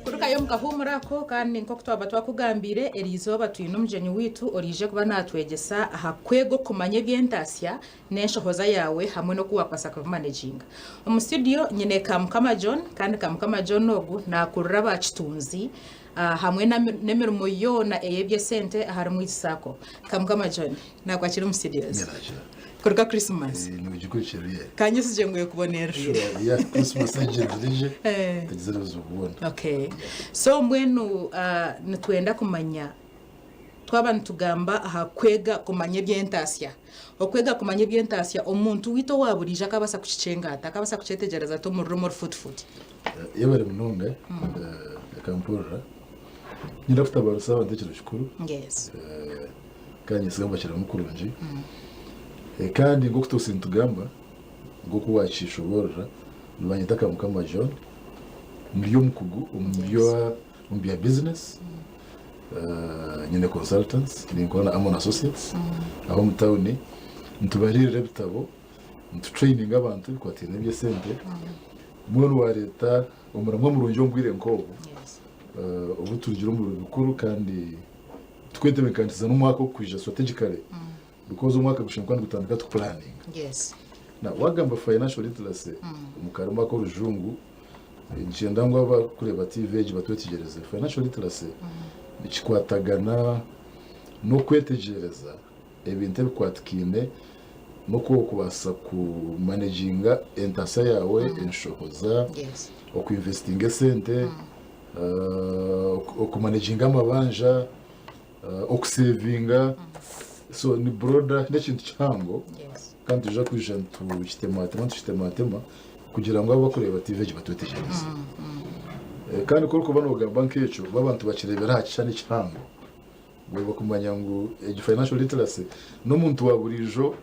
kuruka yo mukahumurako kandi nko twaba twakugambire erizoba tuyino mjenyi witu orije kuba natwegesa hakwego kumanye byentasya nenshohoza yawe hamwe no kuwakwasa ku managing mu studio nyine Kamukama John kandi Kamukama John ogu nakurura bachitunzi hamwe nemirimo yona eyebye sente harimo isako Kamukama John nakwakira mu studios kuruka Christmas ni gikurikiriye kanyisije ngo kubonera ya Christmas agerije tagize nazo kubona okay so mwenu nitwenda kumanya twabana tugamba hakwega kumanye byentasya okwega kumanye byentasya omuntu wito waburije akabasa kucicengata akabasa kucetegereza to mu rumor food yebere munonga kampura nyira kutabarusa bandekero shukuru yes kanye sigamba cyane mukurunji kandi ngo kutosintugamba ngo kuwacisha borora nibanyita Kamukama John mbiyo mukugu umbiya business nyine consultants ninkona Amon Associates aho mutawuni ntubarire bitabo ntutraining abantu kwatine bye sente mwono wa leta umuramwa murungi ombwire nkobo ubu tugira mu bikuru kandi twete mekantiza no mwaka kwija strategically because umwaka gushinkwa gutandika to planning yes na wagamba financial literacy mukaruma ko rujungu ngenda ngo abakureba TV batwetegereze financial literacy ikikwatagana no kwetegereza ebintu bikwatikine no kubasa ku managinga entasa yawe enshohoza yes oku investing sente oku managinga amabanja oku savinga so ni broader n'ekintu cyango yes kandi tuje kwija tushitematema kugira ngo abakureba TV batwetegereze kandi ko bano banki yecu babantu bakirebera hakishani cyango ngo bakumanya ngo financial literacy no muntu waburijo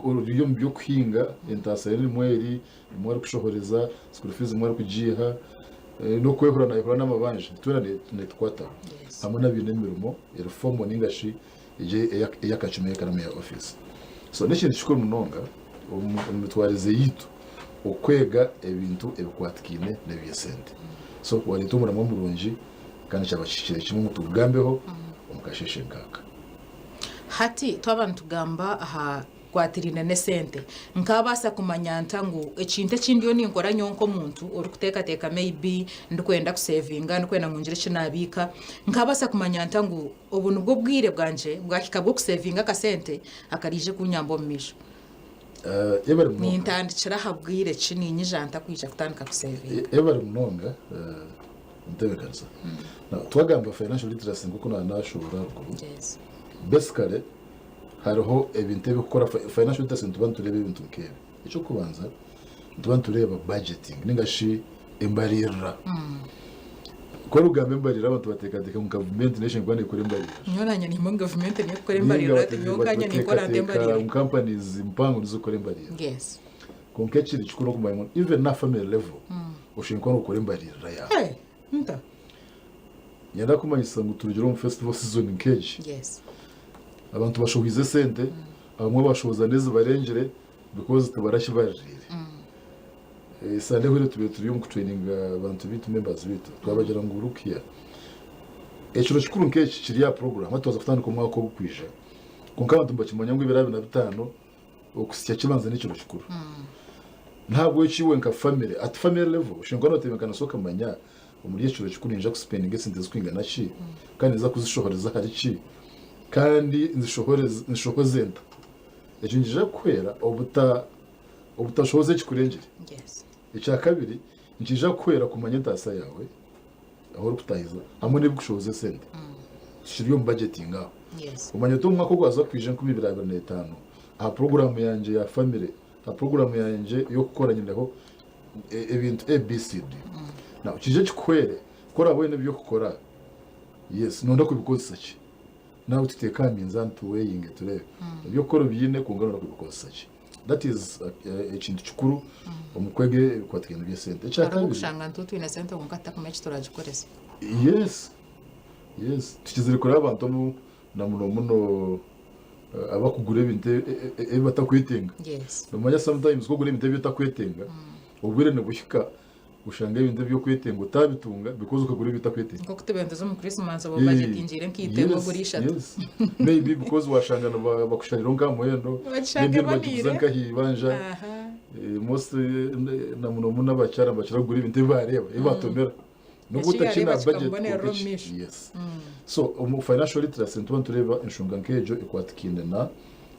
uriyo mbyo kwinga entasa yari mweri mwari kushohoreza school fees mwari kujiha no kwehura n'amabanje twata hamwe n'abine mirimo reform ningashi ije yakachumeye karame ya office so n'ekintu kikuru munonga umutwarize yitu okwega ebintu ebikwatikine nebyesente so walitumura mu murungi kandi cyabashikire kimwe mutugambeho umukasheshe nkaka hati twabantu tugamba aha kwatirine ne sente nkabasa kumanyanta ngo ekinte kindiyo ninkora nyonko muntu uri kuteka maybe ndikwenda kusavinga ndikwenda ngunjire kinabika nkabasa kumanyanta ngo ubu nubwo bwire bwanje bwakikabwo kusavinga ka sente akarije kunyambo mmisho ebari ni intandikira habwire kininyi janta kwija kutandika kusavinga ebari munonga ntebekanza twagamba financial literacy nguko nashobora ko yes basically hariho ebintu bikora financial literacy tubantu turebe ibintu kebe icyo kubanza tubantu tureba budgeting ningashi embarira ko rugambe embarira abantu batekateka mu government nation kwani kuri embarira nyonanya ni mu government ni kuri embarira ati nyokanya ni kora embarira mu companies impango nizo kora embarira yes konkechiri chikuru ku mayimo even na family level ushinkwa no kora embarira ya nta yanda kumanyisa ngo turugero mu festival season cage yes abantu bashobize sente abamwe bashoza neza barengere because tubarashibarire sande hore turi mu training abantu bitu members bitu twabagira ngo urukiya ekiro kikuru nk'eki kiri ya program atoza kutana ku mwaka wo kwija konka abantu bakimanya ngo 2005 okusya kibanza n'ekiro kikuru ntabwo ekiwe nka family at family level shingo no temekana soka manya umuri ekiro kikuru ninja ku spending sente zikwingana ki kandi za kuzishohoreza hari ki kandi nzishohozenta ejungije kwera obutashoze kikurengere yes icya kabiri nkija kwera kumanya ntasa yawe aho ruputahiza hamwe n'ibigushoze sente shiriyo budgeting aho yes umanya to mwako gwaza kwije 2025 aha program yanje ya family aha program yanje yo gukoranya ndaho ibintu ABCD na ukije kikwere kora bwene byo gukora yes nonda kubikoza ki nawe tuteka minzani tuweyinge turebe byo kora byine kungana no kubikoza ki that is ikintu kikuru omukwege kwatikana bya sente cyaka gushanga ntutu ina sente ngukata kumechi turagikoreza yes tukizire kora abantu na muno abakugura ibintu batakwetenga yes nomanya sometimes kugura ibintu bitakwetenga ubwire ne gushika ushanga ibintu byo kwetenga utabitunga because ukagura bitakwetenge nko kutubendeza mu Christmas abo budget ingire nkitemo gurisha maybe because washanga bakusharira ngamuhendo Bashaka banire. nkahibanja most na muno n'abacyara bacira gura ibintu bareba ibatonera nubwo utakina budget yes so financial literacy ntuba tureba inshunga nkejo ikwatikinde na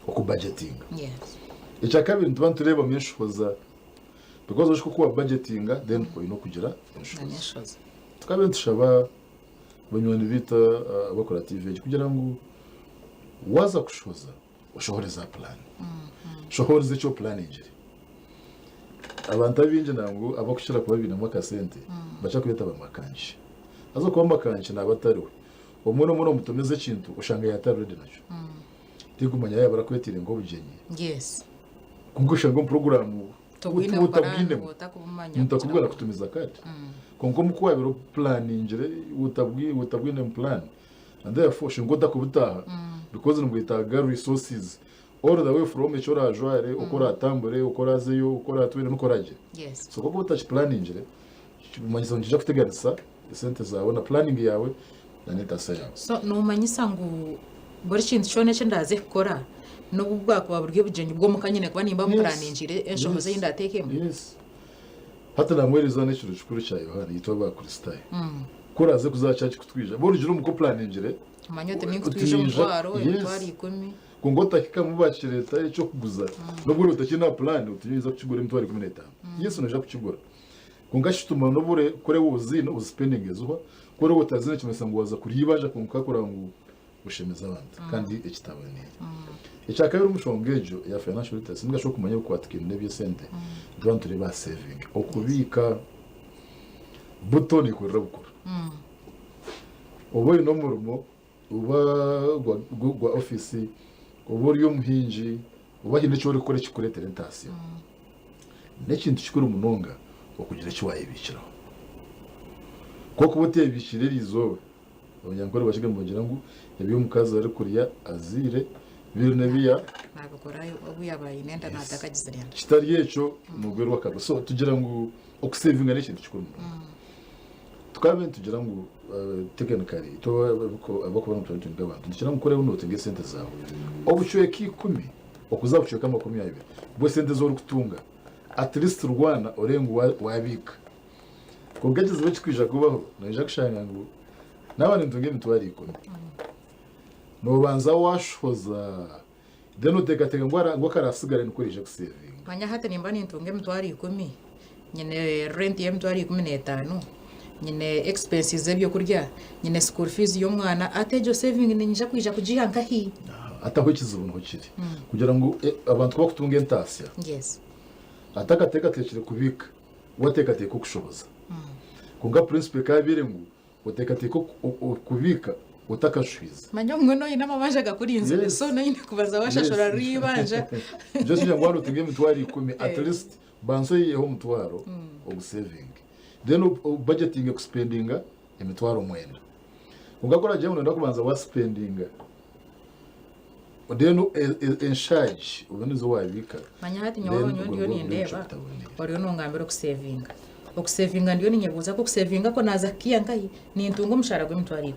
okubudgeting yes icya kabiri ntuba tureba menshoza because ushaka kuba budgetinga then no kugira nanyeshoza tukabe tushaba banyoni bita abakora TV kugira ngo waza kushoza ushohoreza plan shohoreza cyo plan ingire abantu abinje nango abakushira kuba bina makasente bacha kwita bamakanje azo kuba makanje nabatariwe umuntu muno mutomeze kintu ushanga yatarudi nacho tigumanya yaba barakwetire ngo bujenye yes kungusha ngo program tubwine mutakubwira kutumiza kati konko mukuwa biro plan ingire utabwine plan and therefore shingo dakubutaha because ngwitaga resources all the way from echora ajware ukora tambure ukora zeyo ukora twire nukoraje yes so koko touch plan ingire manyizo njija kuteganisa sente zawe na planning yawe na neta saya so no manyisa ngo buri kintu cyone cyendaze gukora n'ubu bwako buryo bujenye bwo mukanyine kuba nimba muplaningire enshoboze y'indatekemo yes hata namwereza n'ikiro cyukuru cya Yohana yitwa ba Kristaye kuraze kuzaca kutwija borujiro muko planingire manyote n'ikutwije umutwaro umutwari 10 kungota kikamubakire leta cyo kuguza nubwo utakina plan utunyuza kukigura umutwari 15 yesu naje kukigura kungashituma nobure kore wuzi no spending ezuha kore utazina kimesa ngo waza kuribaje kunkakora ngo ushemeza abantu kandi ekitabone icyaka yari umushongejo ya financial literacy ngasho kumanya ko atikine byo sente don't riba saving okubika button ikorera bukora ubu no murumo uba gwa office ubu yo muhinji uba hinde cyo rikore kikure tentation nekintu kikuru umunonga okugira cyo wayibikiraho koko butebishire rizo abanyankore bashiga mugira ngo yabiyo mukaza ari kuriya azire birnebiya nagakora ubu yabaye nenda natakagize renda kitari yecho mugwero wakabo so tugira ngo okusavinga nekintu kikuru tukabe tugira ngo technically to abako bano tuntu ngabantu tugira ngo kore unote nge sente zawe obucyo ekikumi okuzabucyo kama 20 bo sente zo rukutunga at least Rwanda orengo wabika kugageze bakikwisha kubaho naje kushanga ngo nabane ntunge mitwari ikoni no banza washoza deno tegatega ngo karasigara nikoresha saving manya hata nimba nintunge mitwari 10 nyine rent ya mitwari 15 nyine expenses zebyo kurya nyine school fees yo mwana atejo saving ninja kwija kujihanka hi ataho kizubuntu kiri kugira ngo abantu bakutunge entasya yes atakateka tekire kubika watekateka kushoboza kunga principle kabire ngo utekateka kubika utakashwiza manyo mwono ina mabanja gakurinze so no ine kubaza washashora ribanja just ya ngwaro tunge mitwari 10 at least banso yeho mutwaro of saving then budgeting expending emitwaro mwenda ungakora je unaenda kubanza wa spending odeno in charge ubanizo wabika manya hati nyoro ndio ni ndeba bari no ngambira ku saving okusavinga ndio ninyebuza ko kusavinga ko naza kiyangayi ni ntungo mushara gwe mitwari 10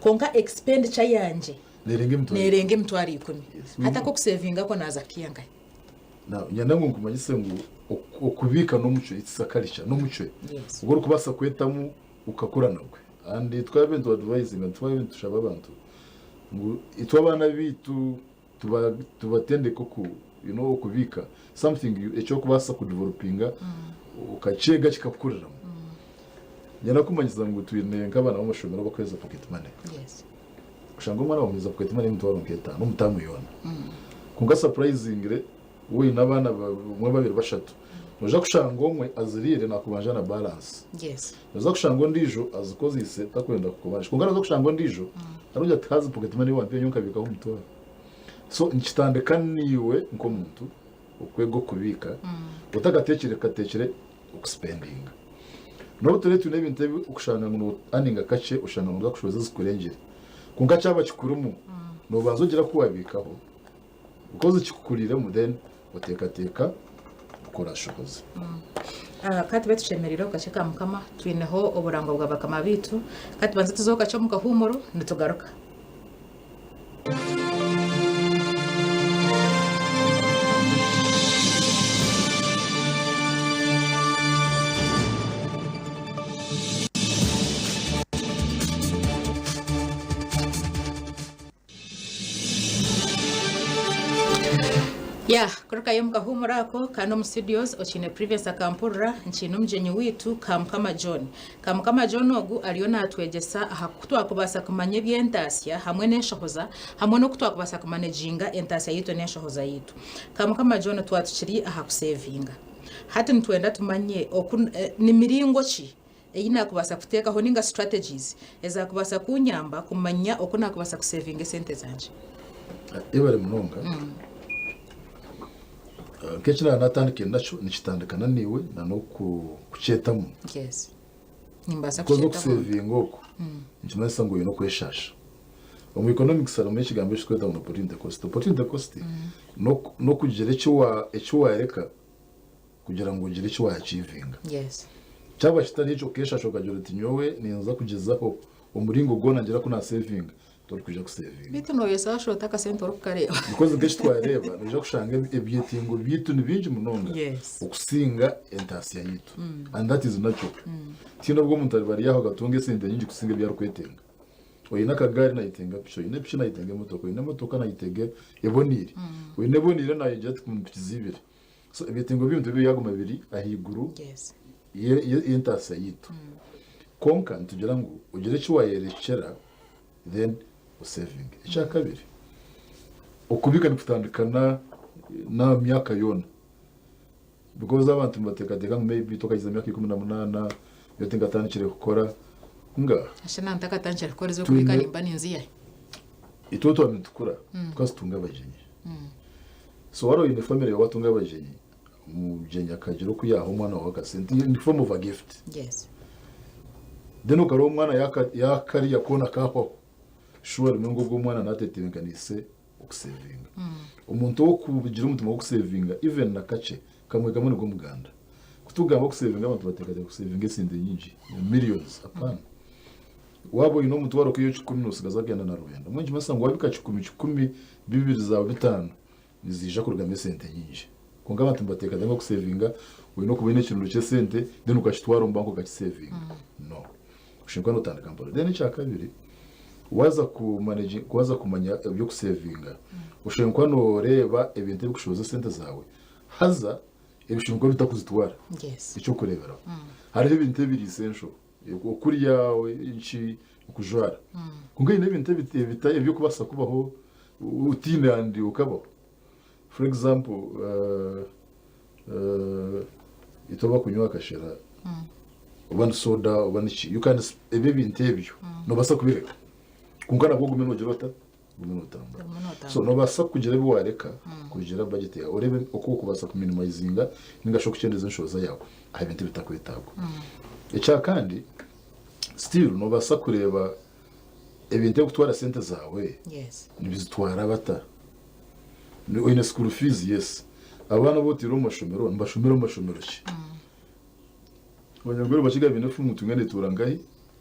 konka expenditure yanje nerenge mitwari 10 hata ko kusavinga ko naza kiyangayi na nyanda ngo kumanyise ngo okubika no muco itsakalishya no muco ubwo kubasa kwetamu ukakora nagwe and twabendo advising twabendo tushaba abantu ngo itwabana bitu tubatende koko kubika something echo kubasa ku developinga ukacega kikakurira nyana kumanyiza ngo twine nk'abana b'amashomero bakweza pocket money yes ushango mwana bamwiza pocket money mutwaro nketa no mutamu yona kunga surprisingire we nabana bamwe babiri bashatu noja kushango umwe azirire nakubanja na balance yes noza kushango ndijo azikozise takwenda kukobanisha kunga noza kushango ndijo arujya tkazi pocket money wampe nyonka bikaho mutwaro so nchitandekaniwe nko muntu ukwego kubika utagatekere spending no turetu nebinte ukushanga ngo aninga kace ushanga ngo kushoza zikurengere kunga cyaba kikurumu no bazogera kuwabikaho ukoze kikukurira mu then utekateka ukora shokoze kati betushemerera gace ka mukama twineho oburango bwa bakama bitu kati banze tuzoka cyo mu gahumuro nitugaruka. Kuruka yo mugahumura ako kano mu studios ochine previous akampurra nchino mjenyi witu Kamukama John. Kamukama John ogu aliyo natwegesa kutwakubasa kumanya by'entasya hamwe n'enshohoza hamwe no kutwakubasa kumanejinga entasya yitu n'enshohoza yitu. Kamukama John twatukiri kusevinga. Hati ntwenda tumanye ni miringo ki eyina kubasa kutekaho ninga strategies eza kubasa kunyamba kumanya okuna kubasa kusevinga sente zanje. Ibare munonga. Kechina natandike nacho nikitandikana niwe na no kuchetamu. Yes. Nimbasa kuchetamu. Kozo kusevinga oko. Nchimasa ngo yino kweshasha. Mu economics ara mechi gambe shikweta mu opportunity cost. Opportunity cost no kugera icyo wareka kugira ngo ugire icyo wachivinga. Yes. Cyaba kitari cyo keshasha ukagira uti nyowe ninza kugezaho umuringo gona ngira kuna saving. Kuja kusevinga bitu no yesa shota ka sente orukareba because ngeshi twareba nija kushanga ebyetingo bitu nibinji munonga okusinga entasya yitu and that is natural tino bwo muntu bari yaho gatunge sente nyinji kusinga byaro kwetenga oyina kagari nayitenga pisho ine pisho nayitenga motoko ine motoka nayitege ebonire oyine bonire nayijet kumpizibire so ebyetingo bintu byo yagoma bibiri ahiguru ye entasya yitu konka ntugera ngo ugire cyo wayerekera then saving icya kabiri ukubika niputandikana na myaka yona because abantu batekateka maybe tokagiza myaka 18 yote ngatandikire gukora nga ashana ntakatandikire gukora zo kubika nimba ninziya itoto abitukura because tunga abajenyi so waro in the family watunga abajenyi mujenya kagiro kuyaho umwana wa kasenti in form of a gift. Yes. Then ukaro umwana yakari yakona kaho sure mungu bw'umwana natetebenganise okusevinga umuntu wo kubigira umutima wo kusevinga even nakache kamwe kamwe ngo muganda kutugamba okusevinga abantu batekade kusevinga sinde nyinji millions apana wabo ino muntu waro kiyo 10 nusigaza genda na rwenda mwenje masango wabika 10 bibiri zawe bitanu nizija kurugamba sente nyinji kunga abantu batekade ngo kusevinga wino kubine ikintu cye sente then ukashitwara umbanko gakisevinga no ushinkwa no tandika mbere then cya kabiri waza kumanya ibyo kusevinga ushenkwa no reba ibintu bikushoza sente zawe haza ibishingo bitakuzitwara icyo kurebera hari ibintu biri essential ukuri yawe inchi ukujwara kunga ine ibintu bitaye byo kubasa kubaho utinandi ukabaho for example itoba kunywa kashera ubana soda ubana iki you can ibintu ebyo no basa kubireka kungana bwo gumeno gerota so no basa kugira biwareka kugira budget ya urebe uko kubasa ku minimizinga ningasho kucendeza inshoza yawe aho ibintu bitakwitago icya kandi still no basa kureba ibintu gutwara sente zawe nibizitwara bata ni in school fees yes abana botiro mashomero mbashomero ki banyagoro bashiga bine fumu tungane turangahi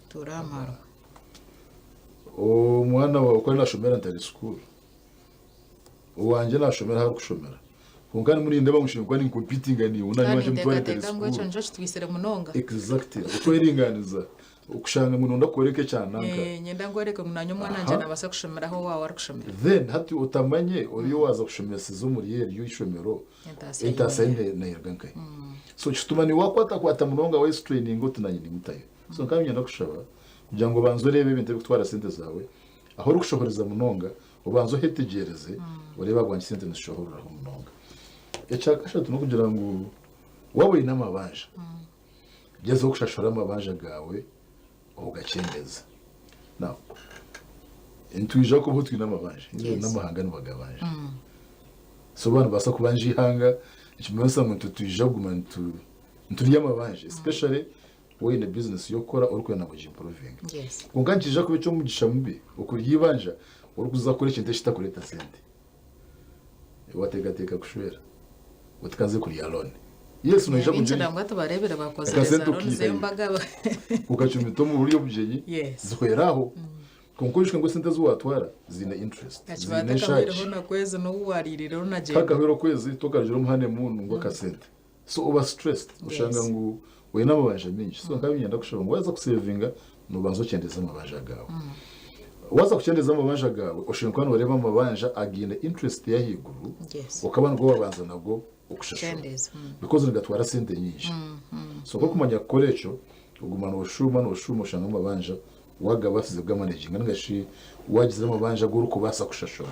turamaro umwana wawe ko nashomera ntari school uwanje nashomera hari kushomera kungana muri ndeba mushinkwa ni competing ani unanye waje mutware ntari school ngo cyo twisere munonga exactly uko iringaniza ukushanga ngo ndakoreke cyananka nyenda ngoreke munanye umwana nje nabasa kushomera aho wawe ari kushomera then hati utamanye uriyo waza kushomera sizo muri yeri y'ishomero entasende na yerganka so chitumani wakwata kwata munonga wa training ngo tunanye ni mutayo so kamye ndakushaba kugira ngo banzo rebe ibintu gutwara sente zawe aho uri kushohoreza munonga ubanzo hetegereze ureba gwanyi sente nishohorera munonga echakasha tuno kugira ngo wawe inamabanje geze kushashora amabanje gawe ugacendeza now intuija ko butwi namabanje n'amahanga n'abagabanje so bana basa kubanje ihanga ikimensa ngo tutuija gumantu nturiya amabanje especially we in a business yokora uriko na muji improving kunganjija ko cyo mugisha mubi ukuryibanja urukuza kuri ikintu kitakureta sente wategateka kushwera utikaze kuri alone yes noija binjira kujenyi ngo atubarebere bakoze Akasente rezaro ukihaye. nzembaga ukacumita mu buryo bujenyi Yes. zihweraho konkurishwe ngo sente zuwatwara zina interest zina kachibata shachi kamwereho nakwezi n'uwaririro naje kakahero kwezi tokarjero muhane muntu ngo kasente so uba stressed ushanga ngo we n'amabanje menshi so nkabinyenda kushobora ngo waza kusevinga nubanzo cyendeza amabanje gawe waza kucyendeza amabanje gawe ushinzwe kwano bareba amabanje agine interest ya higuru Yes. ukabana ngo wabanza nabwo ukushashura Cyendeza. because ngatwara sente nyinshi so ko kumanya kolecho ugumana ubushuma ushanga amabanje waga basize bw'amanaging ngashi wagize amabanje guru kubasa kushashura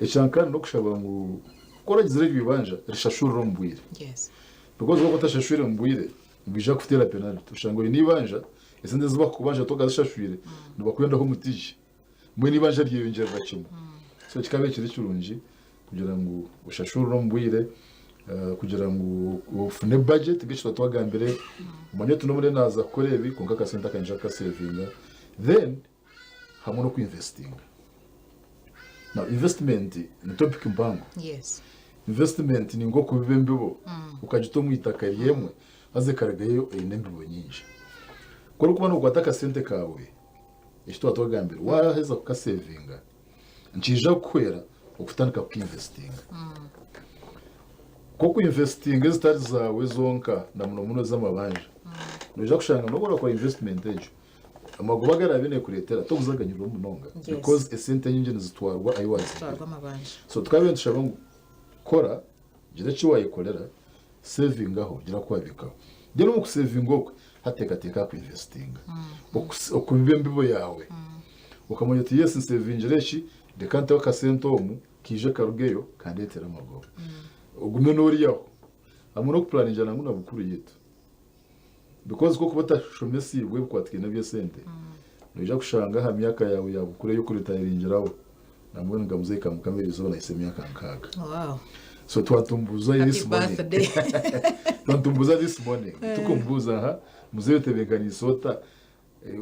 echankana no kushaba ngo koragize ibibanja rishashura rombwire Yes. because uko batashashura mbwire bija kufitera penalty ushango nibanja esende ziba kubanja toga zishashwire nibakwenda ho mutije mwe nibanja ryiyongera bakimwe so kikabe kiri cyurunji kugira ngo ushashura rombwire kugira ngo ufune budget gishwa twagambere umanye tunomure naza korebi konka kasenta kanja ka savinga then hamwe no kuinvesting now investment ni topic mbango Yes. investment ni ngo kubibembibo ukajito mwitaka yemwe aze karagayo inembibo nyinshi kuri kubana ukwataka sente kawe ishto twagambere waheza ka savinga ncija kwera ukutandika ku investing koko investing zitari zawe zonka na muno z'amabanje noja kushanga no gukora investment ejo amaguba garabine kuretera to kuzaganyirwa munonga because esente nyinje zitwarwa ayiwazi Twarwa amabanje. so twabe nshaba kora gira cyo wayikorera saving aho gira kwabikaho gira mu saving okwe hatekateka ku investing okubibembibo yawe ukamenya uti yes saving reshi de kanta wakasentomu kije karugeyo kandetera amagoba ugume noriyaho amwe no kuplaninga nangu na bukuru yetu because ko kubata shomesi bwe kwatkina bye sente noja kushanga ha myaka yawe ya bukuru yo kuritayiringiraho namwe ngamuzeka mukamirizo na ise myaka nkaga Wow. so twatumbuza Happy this morning birthday. twatumbuza this morning tukumbuza ha muzeyo tebegani sota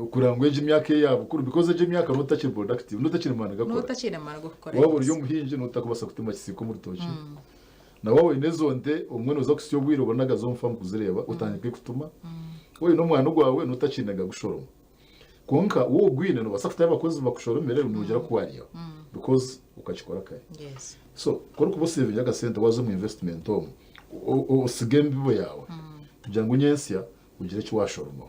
ukurangwe je myaka ya bukuru because je myaka no touch productive no touch man gakora Nutachine mana gukora. waba uri muhinje nutakubasa kutima kisiko muri toki na wowe nezonde umwe uza kusiyo bwiro bonaga zo mfa mukuzireba utangike kutuma wowe no mwana gwawe nutacinaga gushoroma konka wo gwine no basafite abakozi bakushoromere nugera kuwariya because ukachikora kare Yes. so kuri kubo saving agasente wazo mu investment om usigembe bibo yawe kugira ngo nyensya ugire cyo washoroma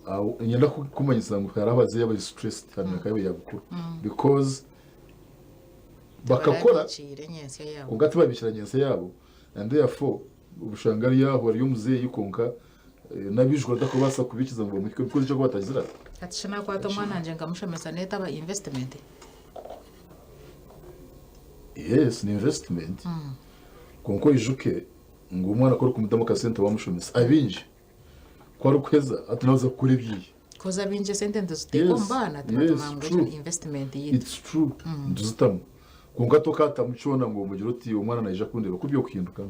aho nyenda kumanyisa ngo harabaze yaba stressed hamwe kayo yabukuru because bakakora Barabicire nyensya yabo. ungati babishiranye nse yabo and therefore ubushangari yaho ari umuzeyi konka nabijwe ndakubasa kubikiza ngo mu kigo cyo kubatazira Ati shana kwa to mwana nje ngamushomesa neta ba investment. yes ni investment konko ijuke ngo umwana akora kumudamo ka center bamushomesa abinje kwari kweza atanaza kuri byiye Koza binje sente nduzitekombana tumamango investment yitwa. it's true nduzitamo konka tokata muchona ngo mugiro uti umwana naje kundeba kubyo kuhinduka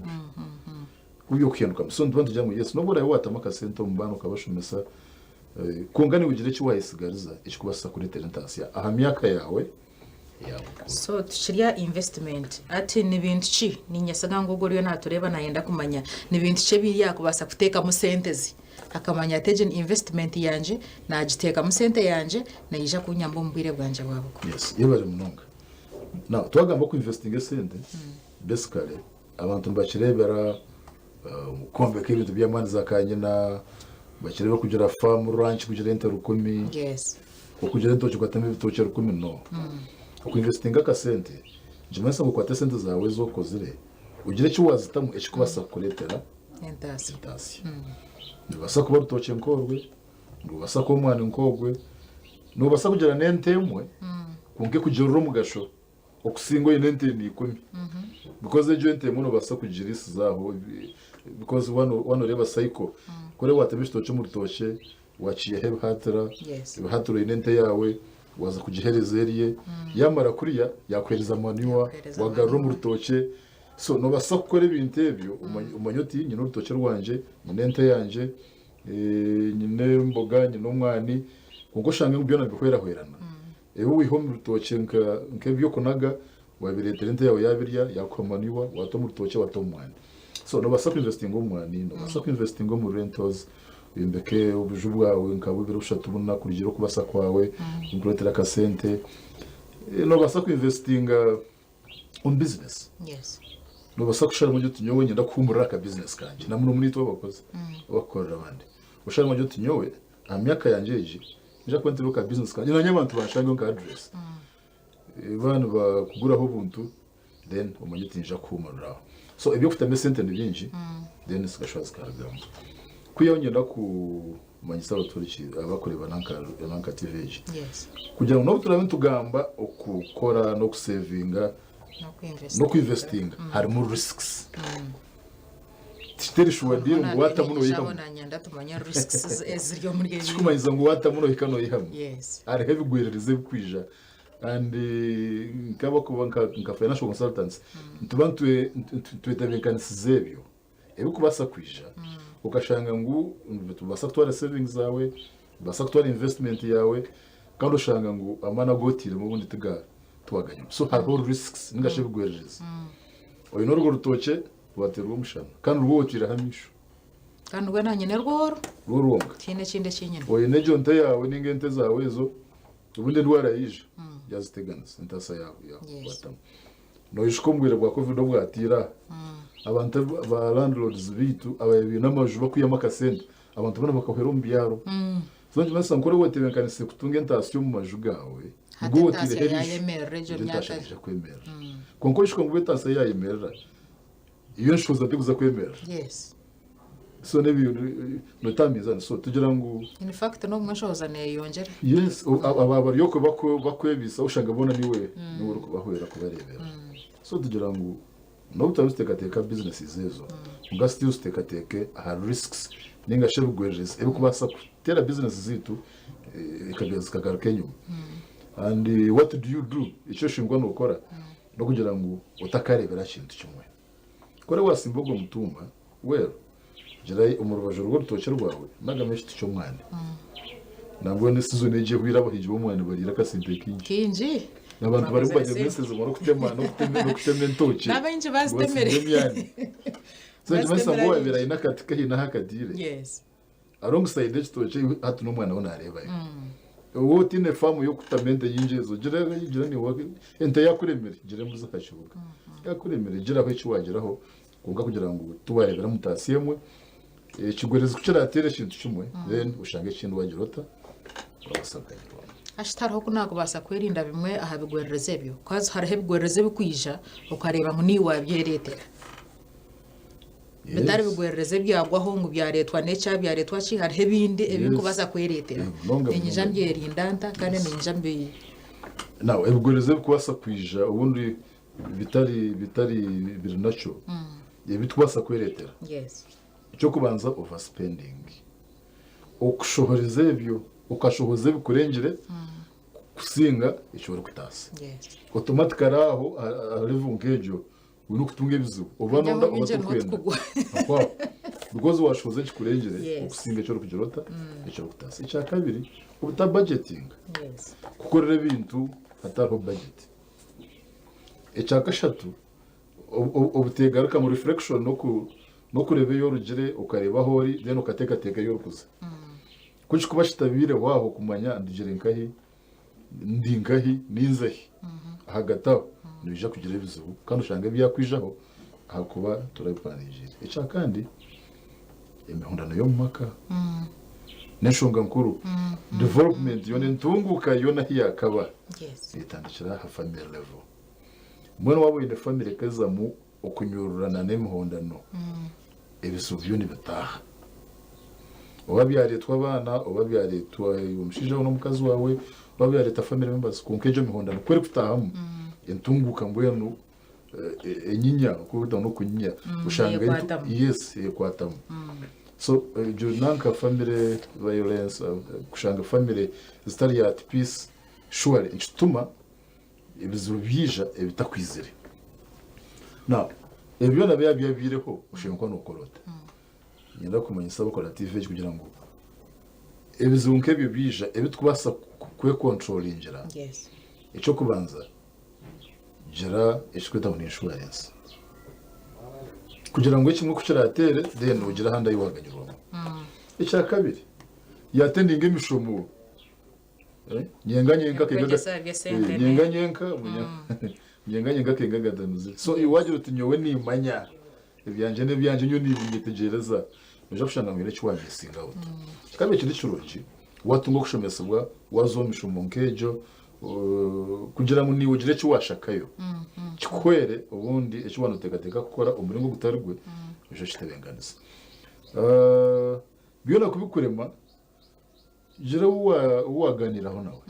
kubyo kuhinduka so ndwantu jya mu yes no bora watama ka center mu bano kabashomesa kungani ugire cyo wayisigariza ikubasa kuri tentation aha myaka yawe So tushiriya investment ati ni bintu ki ni nyasaga ngo goriyo natureba nayenda kumanya ni bintu ki biriya kubasa kuteka mu sentezi akamanya teje investment yanje nagiteka mu sente yanje nayija kunyamba mbwire bwanje bwabo. Yes yebare munonga now twagamba ku investing sente basically abantu bakirebera kombe k'ibintu by'amani zakanyina bakireba kugira farm ranch kugira enter 10 Yes. kugira enter cyo kwatama ibitoke 10 no ku investing akasente jimasa ngo kwata sente zawe zo kozire ugire cyo wazitamu ekikubasa kuretera Entasi. nibasa kuba rutoke nkorwe nubasa ko mwana nkogwe nubasa kugira nentemwe kunke kugira ro mugasho okusingo inente ni 10 because ejo ente muno basa kugira isi zaho because one reba cycle kore watabishito cyo mu rutoke waciye heb hatara Yes. haturo inente yawe waza kugihereza eriye yamara kuriya yakwereza maniwa wagarura mu rutoke so no basa gukora ibintu ebyo umanyoti nyine urutoke rwanje inente yanje nyine mboga nyine umwani kuko shange ngubyo nabikwera hwerana eho wiho mu rutoke nkebyo kunaga wabiretera inente yawe yabirya yakomaniwa wato mu rutoke wato umwani so no basa investing umwani no basa investing mu rentals imbeke ubuju bwawe nkabubira ushatu buna kurigiro kubasa kwawe inkuretera kasente no basa investing on business yes no basa kushara mu gihe nyowe nyenda kumurira ka business kanje na muri to bakoze bakorera abandi ushara mu gihe nyowe amyaka yanjeje nja kwentera ka business kanje na nyabantu bashanga nka address abantu bakuguraho buntu then umanyiti nja kumurira so ibyo kufite mesente byinshi then sigashwaza karagamo kuyongera ku manyisa authority abakoreba nanka TVG yes kugira ngo turabe tugamba ukukora no kusavinga no kuinvestinga harimo risks titeri shuwadiro ngo watamuno yihamu nyanda tumanya risks eziryo muri geje kumanyiza ngo watamuno hikano yihamu yes ari heavy gwerereze kwija and nkaba kuba nka financial consultants tubantu twetabinkanisize ebikubasa kwija ukashanga ngo basa twara savings zawe basa twara investment yawe kandi ushanga ngo amana gotire mu bundi tiga twaganya so hariho risks ngashe bigwerereza oyo norwo rutoke waterwa umushana kandi urwotira hamisho kandi we nanyene rworo ruronga kinde kinyene oyo nejo nte yawe n'ingente zawe zo ubundi ndwara yije yaziteganza intasa yawe watamu no ishikombwira bwa covid bwatira abantu ba landlords bitu abayebi n'amaju bakuyama kasente abantu bana bakahera umbyaro zonje basa nkore wetebenkanise kutunga intasiyo mu maju gawe gutire herish ndashaka kwemera konko ishikombwe intasa yayemerera iyo nshoza ndikuza kwemera yes so nebi no tamizana so tugira ngo in fact no mwashoza ne yongera yes ababari yoko bakwebisa ushanga bona niwe uri kubahwera kubarebera so tugira ngo no utabustekateka businesses ezo ungasti ustekateke ha risks ninga shebugwereza ebikubasa kutera business zitu ikageza kagaruka nyuma and what do you do icyo shingwa no ukora no kugira ngo utakarebera kintu kimwe kore wasimbogo mutuma well jira umurubaje rwo rutoke rwawe nagameshe cyo mwana nabwo ne season eje hwirabo hijibo mwana barira kasimpe kinji n'abantu bari bagiye meseze mu kutema no kutemena ntoki n'abenje bazitemere so jima sango ebera inakatika hina hakadire yes alongside ekitoke hatu n'umwana wona areba uwo tine famu yo kutamende yinjezo gira ni wake ente yakuremere gira muza kashubuka yakuremere gira aho kiwageraho kunga kugira ngo tubarebera mutasiyemwe kigwereza kuciratere kintu kimwe then ushange kintu wagirota urabasakanye ashitaraho kunago basa kwerinda bimwe ahabigwerereze byo kwazo harihe bigwerereze bikwija ukareba ngo ni wabyeretera bitari bigwerereze byagwaho ngo byaretwa necha byaretwa ki harihe bindi ebikubaza kweretera enyija mbyerindanta kandi ninja mbi nawe ebigwerereze bikubasa kwija ubundi bitari birinacho yebitubasa kweretera yes icyo kubanza overspending ukushohoreza ibyo ukashohoza bikurengere kusinga ishobora kutasa yes automatically aho level ngejo uno kutunga ibizu ubana kwenda akwa because washoze kikurengere ukusinga cyo kugirota icyo kutasa icya kabiri ubuta budgeting yes kukorera ibintu hatariho budget icya kashatu ubutegaruka mu reflection no kureba yo rugire ukareba hori then ukatekateka yo rukuza kuki kubashitabire waho kumanya ndigire nkahi ndingahi ninzahi hagataho nibija kugira ibizubu kandi ushanga byakwijaho hakuba turabiplanije icya kandi imihundano yo mumaka neshonga nkuru development yone ntunguka yona hiyakaba yes itandikira ha family level mwana wabo ine family kazamu okunyururana n'imihondano ebisuvyo ni bataha obabyareta abana obabyareta umushije no mukazi wawe obabyareta family members kunkejo mihondano kwere kutahamu entunguka mbwenu enyinya kubuta no kunyinya ushanga yes yekwatamu so junanka family violence kushanga family zitari at peace surely ntuma ibizubija ebitakwizere now ebyo nabya byabireho ushinko no korota nyenda kumanya saba collative kugira ngo ebizunke byo bija ebitubasa kwe controllingira yes icyo kubanza jira ishikweta mu insurance kugira ngo kimwe kuciratere then ugira handa yiwaganyirwa icya kabiri yatendinga imishomo nyenga kenga gadanuze so iwagira utinyowe nimanya ibyanje nebyanje nyo nibitegereza uja kushanga ngire cywaje singa out kikabe kindi cyuruki watungo kushomesebwa wazomishomo nkejo kugira ngo niwe ugire cyo washakayo kikwere ubundi icyo bantu tekateka gukora umurimo gutarugwe ujo kitebenganiza byona kubikurema jira uwaganiraho nawe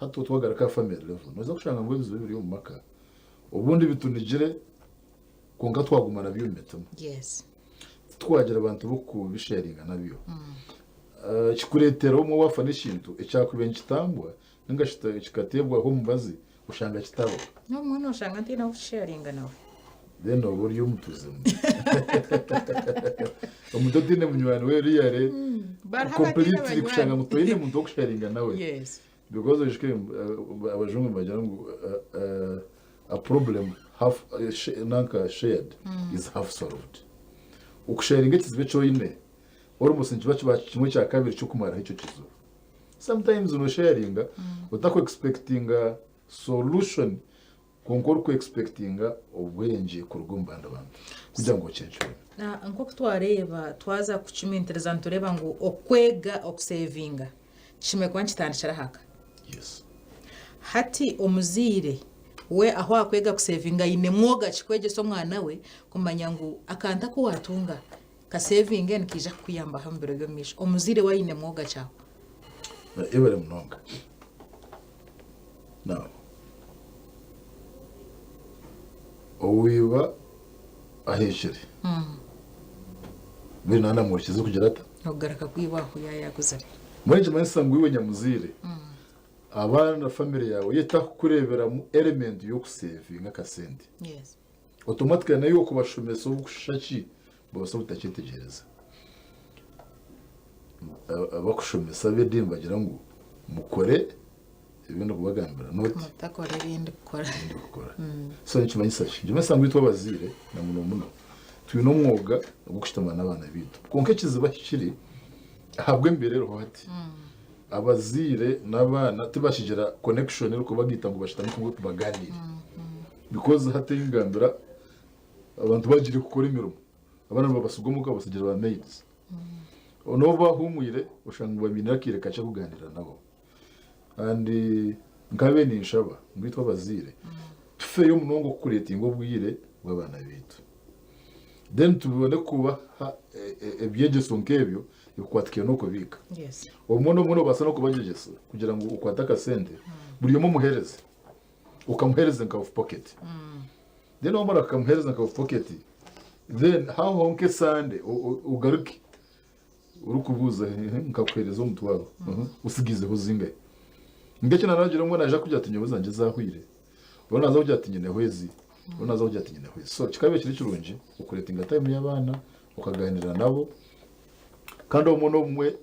hato twagaraka family level noza kushanga ngo bizo biri mu maka ubundi bitunigire konga twagumana byumetamo yes twagira abantu buku bisharinga nabyo kikuretera umwe wafa n'ishintu icyakubenye kitambwa ngashita kikatebwa ho mubazi ushanga kitabo no mwana ushanga ntina usharinga nawe then uburyo mutuzemo umudodine munywani we riyare completely kushanga mutoyine muntu kusharinga nawe yes because ujike abajungu bagira ngo a problem half nanka shared is half solved ukusharinga kizibe cyoyine almost nkiba kimwe cya kabiri cyo kumara icyo kizo sometimes no sharing utako expecting a solution konkor ko expecting obwenje ku rugumbanda abantu kugira ngo cyenjwe nko kutwareba twaza kuchimentereza ntureba ngo okwega okusavinga chime kwa kitandikira haka yes hati omuzire we aho akwega kusavinga ine mwoga chikweje so mwana we kumanya ngo akanta ko watunga ka saving nkija kuyamba hambiro yo misho omuzire wa ine mwoga cyaho ebere mnonga now owiba aheshire binana mukize kugira ata ogaraka kwibaho yakuzari mwenje mansangu iwe nyamuzire abana na family yawe yeta kurebera mu element yo kusavinga ka sente yes automatically nayo kubashomesa ubushaki bose butakitegereza abakushomesa bedi bagira ngo mukore ibintu kubagambira not mutakore ibindi gukora so nikimanyisashe njye masangu yitwa bazire na muno tuyino mwuga gukushitama n'abana bitu konke kiziba kiri ahabwe mbere roho hati abazire n'abana tibashigera connection ero kubagita ngo bashitamo kumwe kubaganira because hate ingambira abantu bagire gukora imirumo abana babasugomuka basigira ba maids ono bahumwire ushanga baminira kireka cyo kuganira nabo andi ngabe ni nshaba ngwitwa bazire tufe yo munongo kuretinga ubwire bw'abana bitu then tubone kuba ebyegeso nkebyo yukwatikiye no kubika yes muno basa no kubagegesa kugira ngo ukwataka sente buri yomo muhereze ukamuhereze nka of pocket then omara ukamuhereze nka of pocket then how honke sande ugaruke urukubuza nkakwereza umutwaro usigize huzinga ngeke naragira ngo naje kujya atinyoboza nje zahwire ubona nazo kujya atinyene hwezi ubona nazo kujya atinyene hwezi so kikabe kiri kirunje ukuretinga time y'abana ukaganira nabo kandi umuntu umwe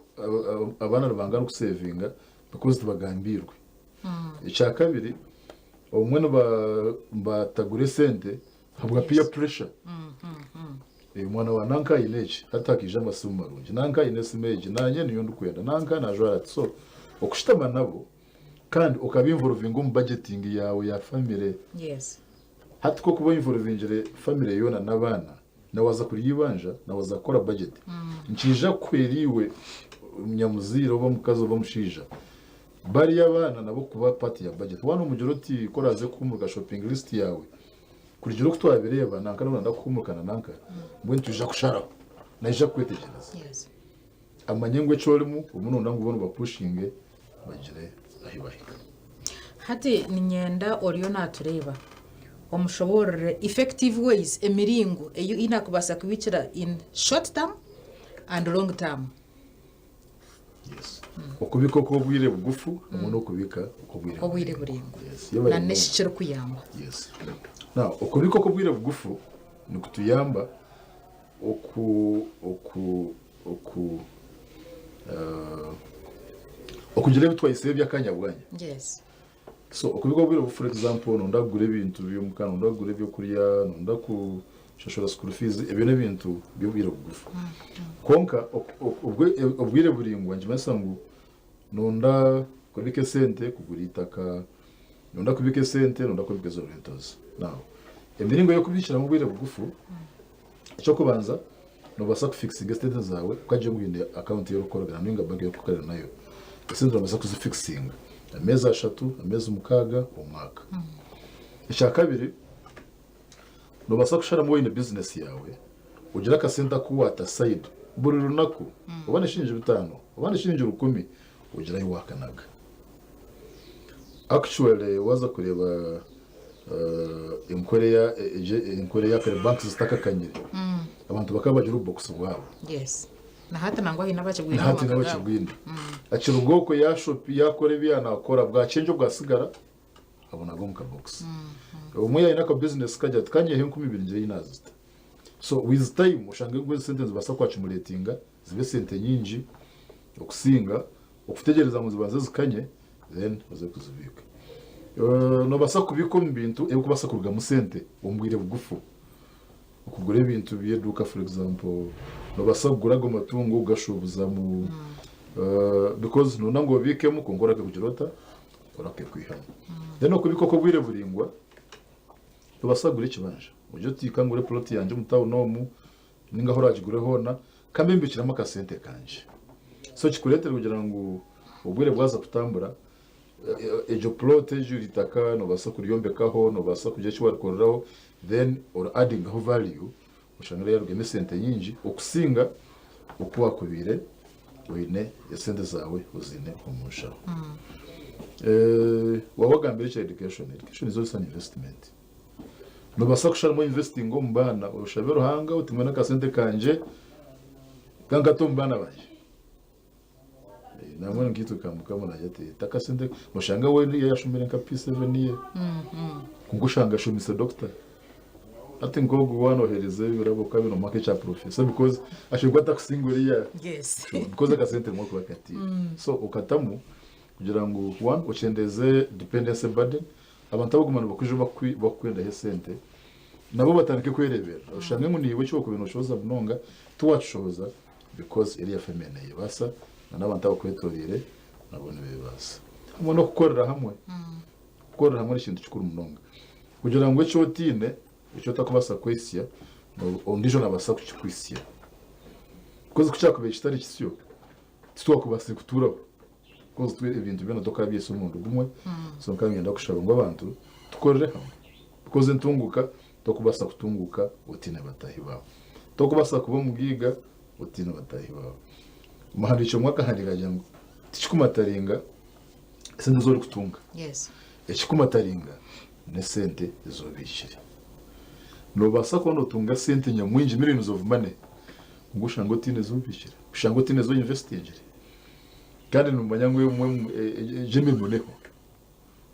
abana bangana kusavinga because tubagambirwe icya kabiri umwe batagure sente habwa peer pressure mwana wa nanka ileje hatakije amasumu marungi nanka inesimeje nanye niyo ndukwenda nanka najwara so okushitama nabo kandi ukabimvuruvinga mu budgeting yawe ya family yes hati ko kuba imvuruvingire family yona nabana nawaza kuriyibanja nawaza gukora budget nkija kweriwe nyamuziro bo mukazo bamushija bari yabana nabo kuba part ya budget wana umujoro ti koraze kumuga shopping list yawe kurigiro kutwabireba nanka nanda kumukana nanka mbwe tuja kushara naija kwetegereza yes amanyengwe cholimu umuntu ndangu bono bapushinge bagire ahibahika hati ninyenda oriyo natureba omushoborere effective ways emiringo eyo inakubasa kubikira in short term and long term yes okubiko ko bwire bugufu umuntu okubika obwire buringo yes na neshikiro kuyamba yes now okubiko ko bwire bugufu nikutuyamba okugira bitwayise byakanyabwanya yes so okubiko bwire for example ndagure ibintu byo mukano ndagure byo kuriya shashora school fees ebyo bintu by'ubwire bugufu konka ubwire buringwa nje masangu nonda kubike sente kugura itaka nonda kubike sente nonda kubike zo rentos now emiringo yo kubishira mu bwire bugufu cyo kubanza no basa kufixinga state zawe ukaje ngwinde account yo gukorana n'inga bank yo gukorana nayo sente basa kuzifixinga amezi 3 amezi 6 umwaka icya kabiri no basa kushara mu wine business yawe ugira akasenta kuwata side buri runako ubane shinje 5 ubane shinje 10 ugira yiwakanaga actually waza kureba inkoreya kare banks zitakakanyire abantu bakabagira ubox bwabo yes na hata nangwa hina bacigwina hati nawe kigwina akira ubwoko ya shop yakore biyana akora bwa change bwasigara abona go muka box umuya ina ka business kajya tukanye he 2000 nje inazita so with time ushange gwe sentence basa kwacumulatinga zibe sente nyinji okusinga okutegereza mu zibanze zikanye then uze kuzubika no basa kubiko mu bintu eko basa kuruga mu sente umbwire bugufu ukugura ibintu byeduka for example no basa kugura go matungo ugashobuza mu because no nango bikemo kongora ke kugirota orake kwihana then okubiko ko bwire buringwa no basa gura ikibanje ujyo tikangure plot yanje mutawo nomu ninga horagigure hona kambembikiramo ka sente kanje so kikuletera kugira ngo ubwire bwaza kutambura ejo plot ejo litaka no basa kuryombekaho no basa kujya kiwarikoraho then or adding ho value ushangire yarugeme sente nyinji okusinga okuwa kubire wine sente zawe uzine kumusha wawagambira cha education is also an investment no basa kushara mo investing ngo mbana ushabero hanga utimana ka sente kanje kanga to mbana baje namwe ngitu kamukamo na yate takasende mushanga we yashumira nka P7 niye kungushanga shumise doctor ati ngogo wanohereze birabo kabino make cha professor because ashigwa takusinguriya yes because akasente mo kwakati so ukatamu kugira ngo one uchendeze dependence burden abantu abagumana bakuje bakwenda he sente nabo batanike kwerebera ushange ngo niwe cyo ku bintu shoza bunonga tuwacyoza because area feminine yibasa n'abantu abakwetorire nabone bibasa hamwe no gukorera hamwe gukorera hamwe ikintu cyukuru munonga kugira ngo cyo tine icyo takubasa kwesya ondijo nabasa kuchikwesya koze kucyakubera kitari kisyo twakubase kutura koze twe ibintu byo natoka byese umuntu gumwe so kangenda kushaba ngo abantu tukorere hamwe koze ntunguka tokubasa kutunguka utine batahi babo tokubasa kuba mugiga utine batahi babo mahandi cyo mwaka handiraje ngo tikumataringa sente zori kutunga yes ekikumataringa ne sente zobishire no basa ko no tunga sente nyamwinji millions of money ngushango tine zobishire ushango tine zo investinge kandi numanya ngo jeme muneho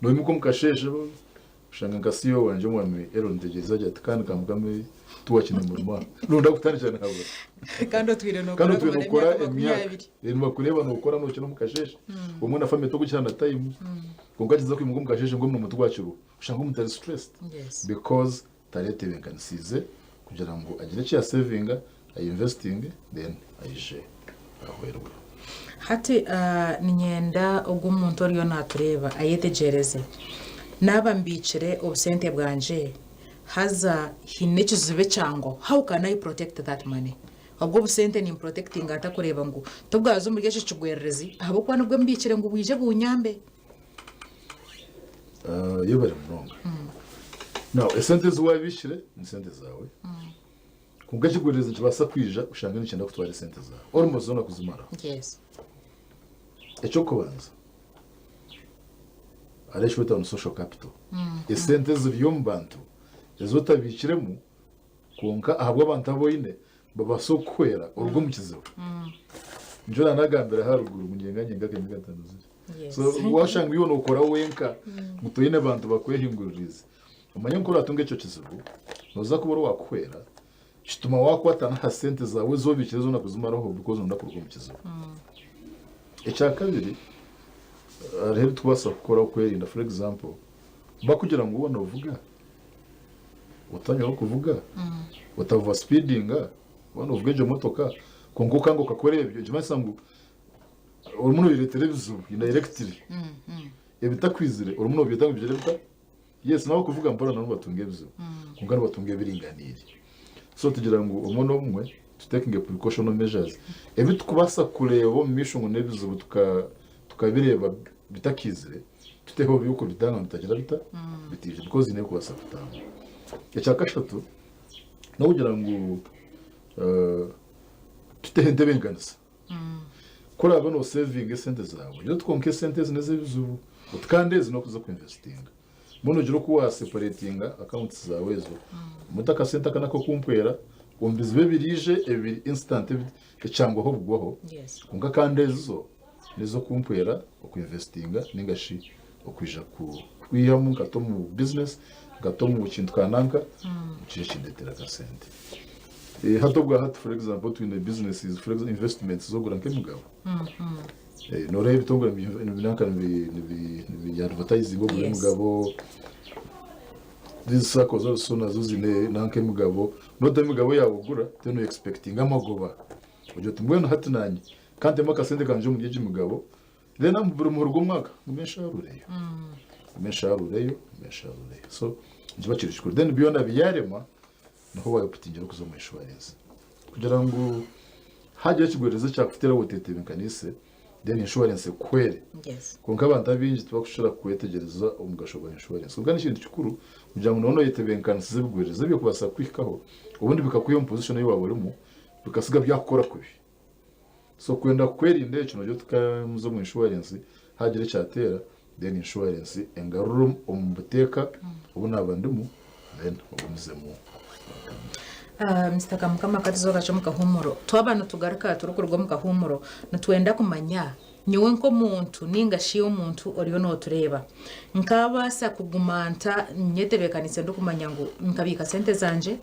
no imuko mukasheshe ushanga ngasiyo wanje mwami erondegeza ati kandi kamugame tuwakine mu ruma nunda kutanijana habo kandi twire no gukora emyaka irimo kureba no gukora no kino mukasheshe umuntu afame to gukirana time kungagiza ko imugo mukasheshe ngo mu mutu gwacuru ushanga umutari stressed because tarete benkanisize kugira ngo agire cya saving investing then ayije ahwerwa hati ninyenda ubwo umuntu ariyo natureba ayetegereze naba mbicire obusente bwanje haza hinekizube cyango how can I protect that money ubwo busente ni protecting atakureba ngo tubwazo muri geshe kigwererezi abo kwa nubwo mbicire ngo bwije bunyambe yobere murongo now esente zuwa bishire ni sente zawe kunga kigwererezi kibasa kwija ushanga n'ikenda kutwara sente zawe almost zona kuzimara yes echo kubanza aresho bita social capital esente ziriyo mbantu ezotabikiremu konka ahabwa abantu aboyine babasokwera urwo mukizibo njona nagambira haruguru munyenga ke migatano ziri so washanga iyo nokora wenka mutoyine abantu bakwehinguririza umanye ko ratunga cyo kizibo noza kubura wakwera kituma wakwatana ha sente zawe zobikirizo nakuzumaraho because ndakurwa mukizibo ecya kabiri rero tubasa gukora kwerinda for example bakugira ngo ubone uvuga utanyaho kuvuga utava speedinga wana uvuge je motoka konguka ngo kakore ibyo je masangu umuntu yire televiziyo ina electric ebitakwizire umuntu byita ngo bita yes naho kuvuga mbona nabo batunge bizo kungana batunge biringanire so tugira ngo umuntu umwe to taking a precautionary measures ebitukubasa kureba mu mishungu nebizo tukabireba bitakizire tuteho byuko bitanga bitagira bita bitije because ine kubasa kutanga cyakashatu no kugira ngo tutehende benganisa kora abano saving sente zawe yo twonke sente neze bizu utkandeze no kuza kuinvestinga muno jiro kuwa separatinga accounts zawe zo mutaka sente kanako kumpwera umbizwe birije ebiri instant cyangwa ho bugwaho kunga kandezo nizo kumpwera okuinvestinga ningashi okwija ku kwiyamu gato mu business gato mu kintu kananka kije kindetera ka sente hato bwa hat for example to in the businesses for example investments zo gura nk'emugabo no rebe tongora ibinanka ni advertising go gura mugabo these circles also nazo zine nanke mugabo no de mugabo yawo gura teno expecting amagoba ujyo tumwena hatunanye kandi maka sente kanje mu gihe mugabo then ambura mu rugo mwaka mesharureyo so njibakirishikuru then biyona biyarema naho bayaputingira kuzo mu insurance kugira ngo hajye kigwereza cyakufitira wotete kanise then insurance kwere konka abantu abinji tubakushira kwetegereza umugashoba insurance ubwo n'ikindi cyukuru kugira ngo nono yetebenkanise bigwereza byo kubasa kwikaho ubundi bikakuye mu position yo waburimo bikasiga byakora kubi so kwenda kwerinde cyo no tukamuzo mu insurance hagire cyatera then insurance engarurum umuteka ubu nabandimu then ubumuzemu Mr. Kamukama katizo gacho mukahumuro twabana tugaruka turukurwa mukahumuro natwenda kumanya nyowe nko muntu ninga shiyo muntu oriyo no tureba nkabasa kugumanta nyetebekanise ndo kumanya ngo nkabika sente zanje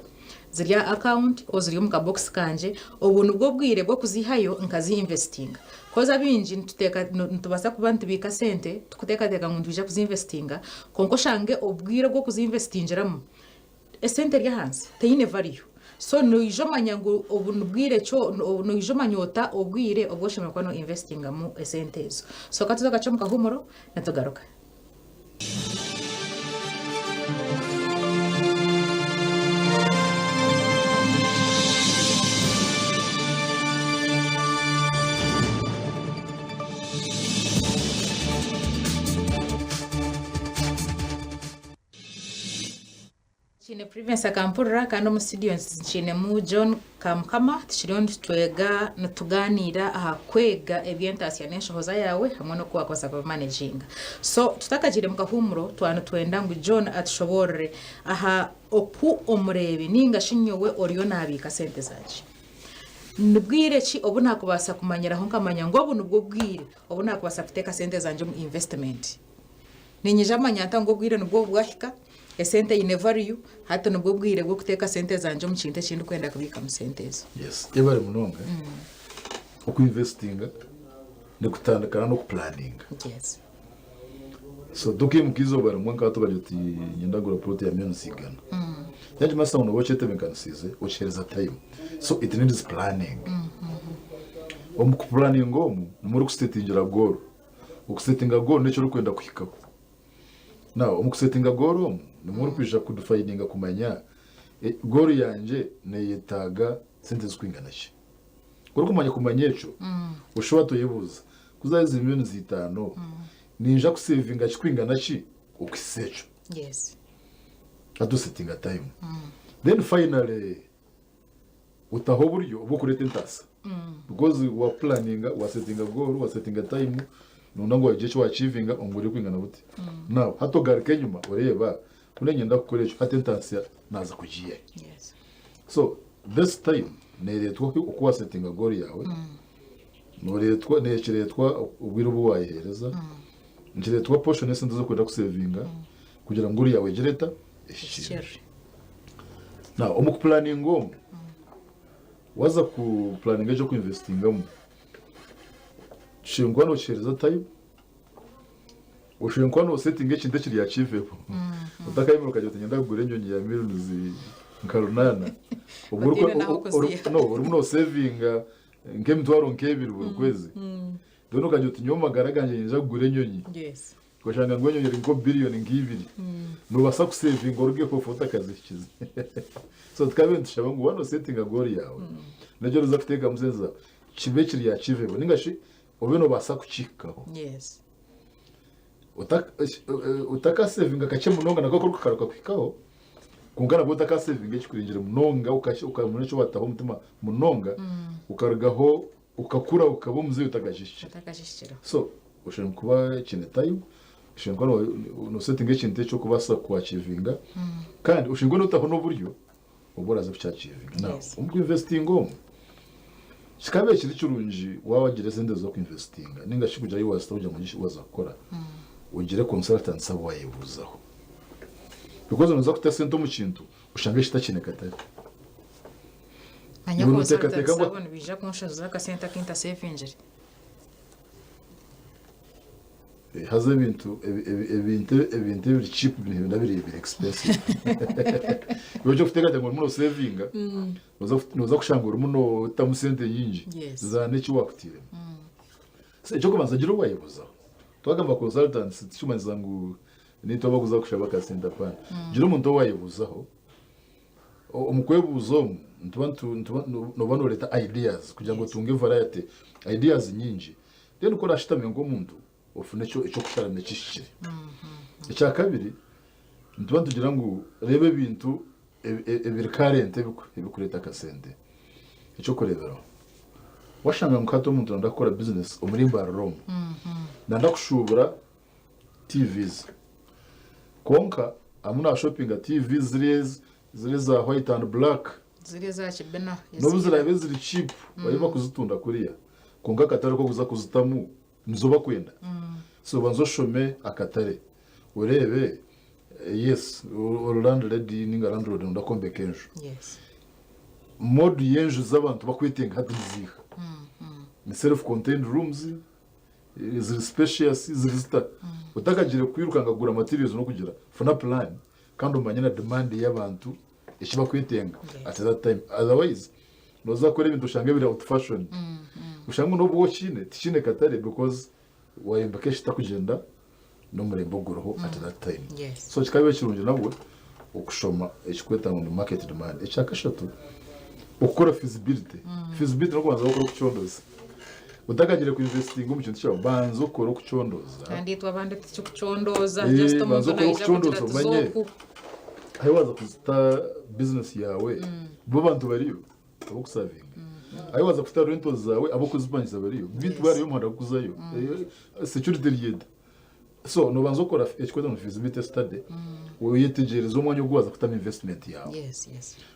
zirya account oziriyo muka box kanje ubuntu bwo bwire bwo kuzihayo nkazi investinga koza binji ntuteka ntubasa kubantu bika sente tukuteka teka ngo nduje kuzinvestinga konko shange obwire bwo kuzinvestingiramo esente rya hansi teyine value so no ijomanya ngo ubuntu bwire cyo no ijomanyota obwire obwoshema kwa no investinga mu esente zo so katuza gacho mukahumuro natugaruka Chine Privensa Kampura kandi mu studio nchine mu John Kamukama tishiriyo twega natuganira aha kwega ebyentasi yanesho hoza yawe hamwe no kuwa kosa managing so tutakagire mukahumuro twana twenda ngo John atshobore aha opu omurebe ninga shinyowe oriyo nabika sente zaje nubwire ki obu nakubasa kumanyira ho nkamanya ngo obu nubwo bwire obu nakubasa kuteka sente zanje mu investment ninyija manyata ngo bwire nubwo bwahika esente ine value hata nubwo bwire bwo kuteka sente zanje mu kinte kintu kwenda kubika mu sente zo yes ebare munonga uku investinga ne kutandakana no planning yes so duke mukizo bare mwanka to bari uti nyindagura prote ya miano sigana yaje masa uno wochete mekanisize ochereza time so it needs planning omu planning ngomu muri kusetingira goal ukusetinga goal necho rukwenda kuhikako now omu kusetinga goal numuri kwisha kudefininga kumanya goal yanje neyetaga sente zikwingana ki goro kumanya echo ushobora toyebuza kuzayiza miliyoni zitano ninja kusavinga kikwingana ki ukisecho yes ado setting time then finally utaho buryo bwo kureta ntasa because wa planning wa setting goal wa setting time nunango waje cyo achievinga ongure kwingana buti now hato garike nyuma ureba kunengenda kukoresha attentancy naza kugiye yes so this time neretwa uko setting goal yawe noretwa nekiretwa ubwiro buwayihereza nkiretwa portion esente zo kwenda kusavinga kugira ngo uri yawe gereta ishishire na omu planning waza ku planning ejo ku investinga mu shingwa no chereza time ushobora kuba no setting ekintu kiri achieve utakayimura ukajya utagenda kugura enyonyi ya miliyoni nka runana uri no saving nk'emitwaro nk'ebiri buri kwezi dore ukajya utinyoma garaganje nje kugura enyonyi kwashanga ngo enyonyi ngo billion nk'ibiri nubasa ku saving urugiye ko fota akazi kizi so tukabenda shaba ngo wano setting agori yawe najyo ruzafitega muzeza kibe kiri achieve ningashi obeno basa kuchikaho utaka saving akache munonga nakako kukaruka kwikaho kungana bwo utaka saving ekikurinjira munonga ukamune cyo bataho mutima munonga ukarugaho ukakura ukabo muzi utakashishira so ushobora kuba kinetayo ushobora no setting ekintu cyo kubasa ku achievinga kandi ushingwa n'utaho no buryo uboraza ku achieving now umku investing shikabe kiri cyurunji wawagira sende zo kwinvestinga ninga shikuja yiwasta ujya mu wazakora ugire consultants abo wayibuzaho because unaza kutasento mu kintu ushange kitakineka tari anya consultants abo nibija kunshaza ka senta kinta savingeri haza ibintu biri cheap ibintu ndabiri expensive yoje kutega ngo muno savinga noza kushangura muno tamusente nyinji za neki wakutire se cyo kubanza gira wayibuza twagamba consultants cyumanza ngo nito baguza kushaba ka senta pana gira umuntu wayibuzaho umukwebuzo no bano leta ideas kugira ngo tunge variety ideas nyinji rero ukora ashitame ngo umuntu ofune cyo kushara nekishire icya kabiri ntubantu tugira ngo rebe bintu ebiri current ebikureta kasente icyo kurebera washanga mukato umuntu ndakora business umurimba Rome nandakushubura TVs konka amuna shopping TVs ziri za white and black ziri za kibena nobuzira beziri cheap bayiba kuzitunda kuriya konka katari ko kuza kuzitamu nzoba kwenda so banzo shome akatare urebe yes Orlando lady ninga landlord ndakombe kenjo mode yenju z'abantu bakwetenga hadiziha ni self contained rooms is spacious is resta utakagire kwirukanga gura materials no kugira funa plan kandi umanyana demand y'abantu ikiba kwetenga at that time otherwise noza kore ibintu shange bira out fashion ushangu no bwo kine katare because wayemba keshi takugenda no murembo guroho at that time so kikabe kirunje nabwo ukushoma ekikweta mu market demand ecyakashatu ukora feasibility no kubanza gukora kucyondoza utakagire ku investing mu kintu cyawe banzo ukora kucyondoza kandi twabande cyo kucyondoza just umuntu nayiza manye hayiwaza kuzita business yawe bo bantu bariyo abo kusavinga ayiwaza kufita rentals zawe abo kuzipangiza bariyo bitu bariyo muhanda kuzayo security yeda so no banzo ukora ekikweta mu feasibility study uyetegereza umwanya ugwaza kutama investment yawe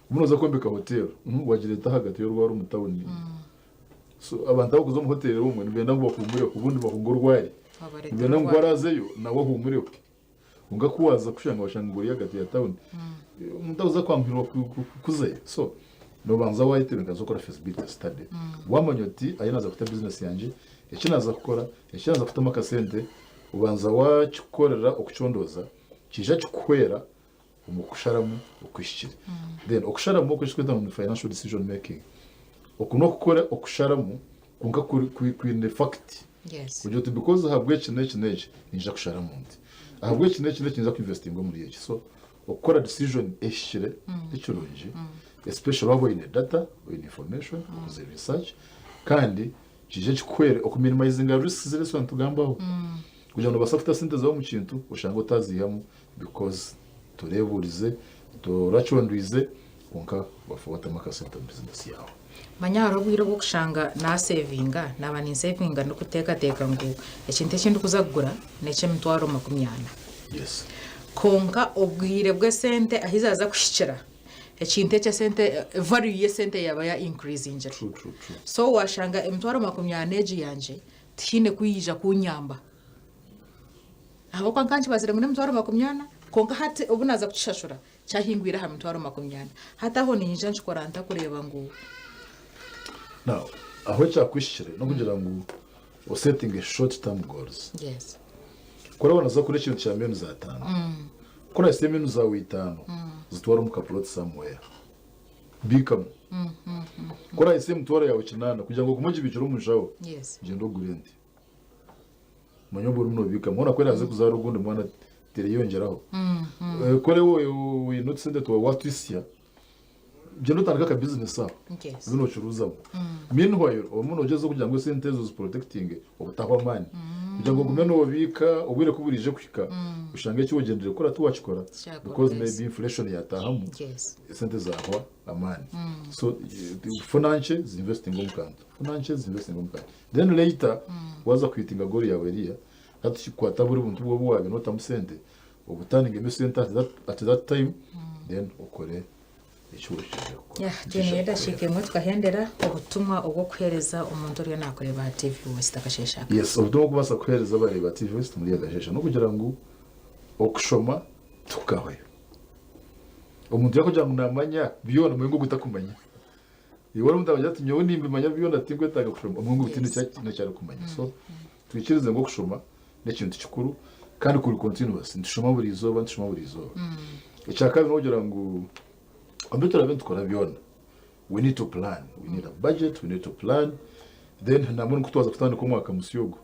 umunoza kombeka hotel wagireta hagati yo rwaro mutawuni so abantu abakuzo mu hotel rumwe nibenda ngo bakumure ubundi bakungurwaye nibenda ngo barazeyo nawo humure unga kuwaza kushanga bashanguriye hagati ya town mutaza kwambirwa kuzayo so no banza wayitebeka zokora feasibility study wamanyoti ayinaza kuta business yanje ekinaza gukora ekinaza kutama kasente ubanza wakikorera okucyondoza kija kikwera umukusharamu ukwishikira then okusharamu ukwishikira mu financial decision making okuno kukora okusharamu kunka kwine fact kujo to because habwe kineke ninja kusharamu ndi habwe kineke ninja investing muri yeki so okora decision eshire ekirungi especially wabo in data in information kuze research kandi kije kikwere okuminimizing risks zile so ntugambaho kugira ngo basafita sente zo mu kintu ushanga utazihamu because tureburize turachondwize konka bafata makasenta business yawe manyaro bwiro gushanga na savinga nabani savinga no kuteka ngo ekintu ekindi kuzagura nece mitwaro 20 konka obwire bwe sente ahizaza kushikira ekintu cya sente value ye sente yaba ya increase inje so washanga emitwaro 20 yanje tine kuyija kunyamba abo kankanchi bazire muri mitwaro 20 konka hati obunaza kuchashura cyahingwira ha mitwaro 20 hata ho ninje nshkoranta kureba ngo now aho cyakwishire no kugira ngo setting a short term goals kurabona za kuri ikintu cya menu za 5 kuri ese menu za 5 zitwara mu kapulot somewhere bikamo kuri ese mutwara yawe kinana kugira ngo kumoje biciro umushaho yes gendo gurendi manyobora muno bikamo ona kwera aze kuzara ugundi mwana tere yongeraho kore wowe winutse nde to watwisya gendo tanga ka business aho yes bino curuzamo meanwhile umuntu ugeze kugira ngo sente zo protecting ubutaho mani kugira ngo gume no bika ubwire kuburije kwika ushange cyo ugendere kora tuwachikora because maybe inflation yatahamu yes sente zaho amani so financial investing mu kanto financial investing mu kanto then later waza kwitinga gori yawe riya ati kwata buri buntu bwo bwawe no tamusende ubutaninge mesente at that time then ukore ya jene yadashike mwe twahendera ubutumwa ubwo kwereza umuntu uri nakoreba TV West akashesha yes ubutumwa kubasa kwereza bareba TV West muri agashesha no kugira ngo okushoma tukawe umuntu yakoja munamanya biyona mwengo gutakumanya iwara mutabaje ati nyowe nimba manya biyona tingwe taga kushoma umwengo bitinde cyakino cyari kumanya so twikirize ngo kushoma n'ikintu cyukuru kandi kuri continuous ndushoma buri izoba icyaka no kugira ngo Ambeto event kora biona. We need to plan. We need a budget, we need to plan. Then namuni kutwaza kutandi ko mwaka musyogo.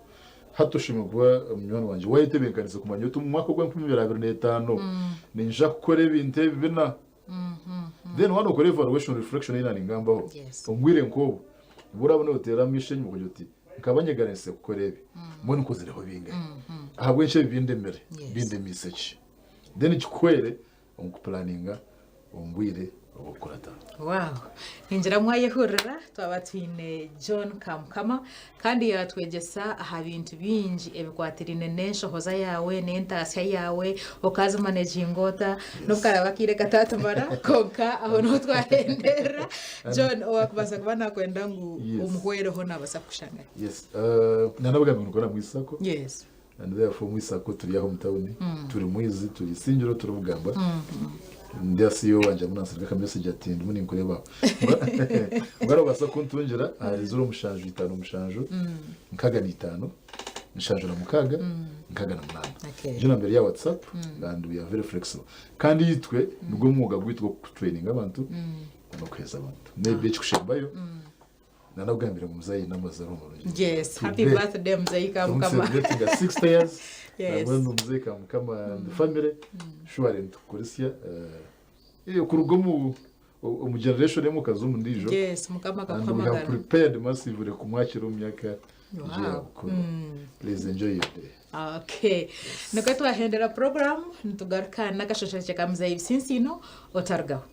Hatoshimwe kuba umwana wanje wayitebenkanise kumanya utu mwaka gwa 2025 ninja gukora ibintu bina. Then wano ukore evaluation reflection ina ningambaho. Ongwire nkobo. Burabona utera mission mu kujuti. Nkabanyeganise gukora ibi. Mbone kuzireho binga. Ahabwe nche bindemere, bindemiseki. Then ikikwere onkuplaninga umbwire ubukurata. Wow. Injira mwayehurira twabatwine John Kamukama kandi yatwegesa aha bintu bingi ebikwatirine nensho hoza yawe n'entasya yawe okaza managingota n'ukarabakire katatumara konka aho no twahendera John wakubasa kubana kwenda ngu umuhwero ho nabasa kushanga. Yes. Nanabaga ngikora mu isako. Yes. And therefore mu isako turi aho mutawuni turi muizi turi sinjiro turi bugamba. Ndia CEO wanje munasirika ka message ati ndumuni nkureba ngaro basa kuntunjira ari zero mushanju 5 mushanju nkaga ni 5 nshanju na mukaga nkaga na 8 je nambere ya WhatsApp and we are very flexible kandi yitwe nubwo mwuga gwitwa training abantu no kweza abantu maybe chikushembayo nanabwambira mu muzayi namazaro mu yes happy birthday muzayi Kamukama 60 years yes when muzayi Kamukama and the family sure ntukurisya iyo kurugomu generation mu kazumu ndijo yes Mukama Kamukama and we have prepared massively kumwakira umyaka please enjoy your day. Okay nuko twahendera program ntugaruka nakashosha cyaka muzayi sinsino otargaho.